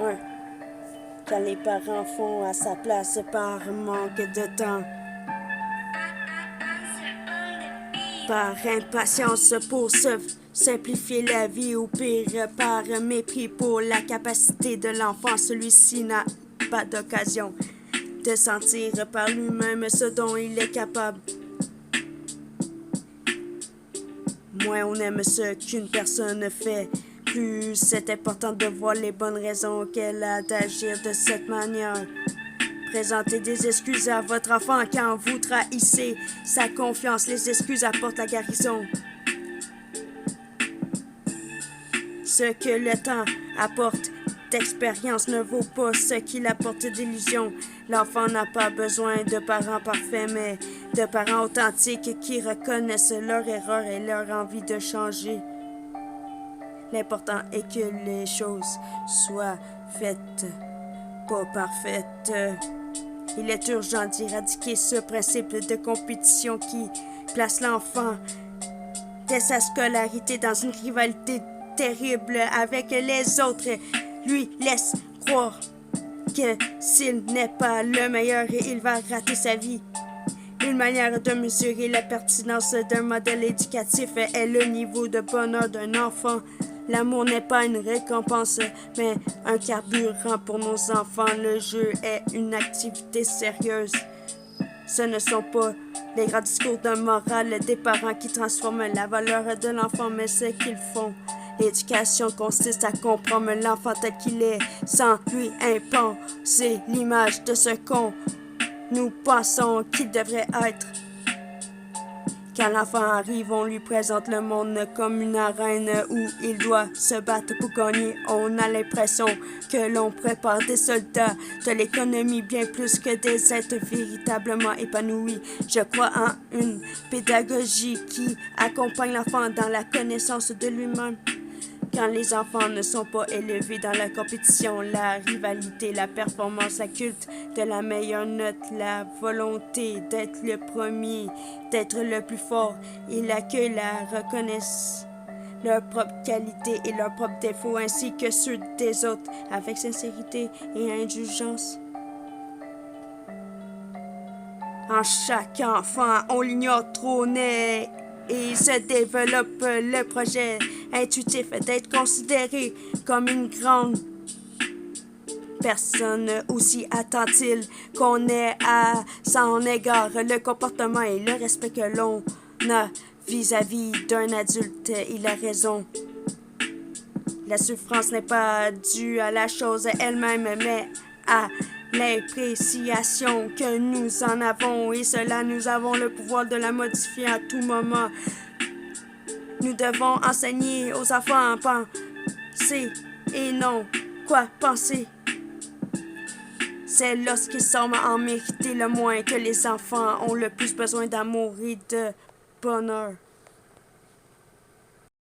1. Quand les parents font à sa place par manque de temps, par impatience pour se simplifier la vie, ou pire par mépris pour la capacité de l'enfant, celui-ci n'a pas d'occasion de sentir par lui-même ce dont il est capable. Moins on aime ce qu'une personne fait, plus c'est important de voir les bonnes raisons qu'elle a d'agir de cette manière. Présentez des excuses à votre enfant quand vous trahissez sa confiance. Les excuses apportent la guérison. Ce que le temps apporte d'expérience ne vaut pas ce qu'il apporte d'illusion. L'enfant n'a pas besoin de parents parfaits, mais de parents authentiques qui reconnaissent leur erreur et leur envie de changer. L'important est que les choses soient faites, pas parfaites. Il est urgent d'éradiquer ce principe de compétition qui place l'enfant dès sa scolarité dans une rivalité terrible avec les autres. Lui laisse croire que s'il n'est pas le meilleur, il va rater sa vie. Une manière de mesurer la pertinence d'un modèle éducatif est le niveau de bonheur d'un enfant. L'amour n'est pas une récompense, mais un carburant pour nos enfants. Le jeu est une activité sérieuse. Ce ne sont pas les grands discours de morale des parents qui transforment la valeur de l'enfant, mais ce qu'ils font. L'éducation consiste à comprendre l'enfant tel qu'il est, sans lui imposer l'image de ce qu'on nous pensons qu'il devrait être. Quand l'enfant arrive, on lui présente le monde comme une arène où il doit se battre pour gagner. On a l'impression que l'on prépare des soldats de l'économie bien plus que des êtres véritablement épanouis. Je crois en une pédagogie qui accompagne l'enfant dans la connaissance de lui-même. Quand les enfants ne sont pas élevés dans la compétition, la rivalité, la performance, la culte de la meilleure note, la volonté d'être le premier, d'être le plus fort, ils accueillent la reconnaissent leurs propres qualités et leurs propres défauts ainsi que ceux des autres avec sincérité et indulgence. En chaque enfant, on l'ignore trop net et se développe le projet intuitif d'être considéré comme une grande personne. Aussi attend-il qu'on ait à son égard le comportement et le respect que l'on a vis-à-vis d'un adulte. Il a raison. La souffrance n'est pas due à la chose elle-même, mais à l'appréciation que nous en avons, et cela, nous avons le pouvoir de la modifier à tout moment. Nous devons enseigner aux enfants à penser et non quoi penser. C'est lorsqu'ils semblent en mériter le moins que les enfants ont le plus besoin d'amour et de bonheur.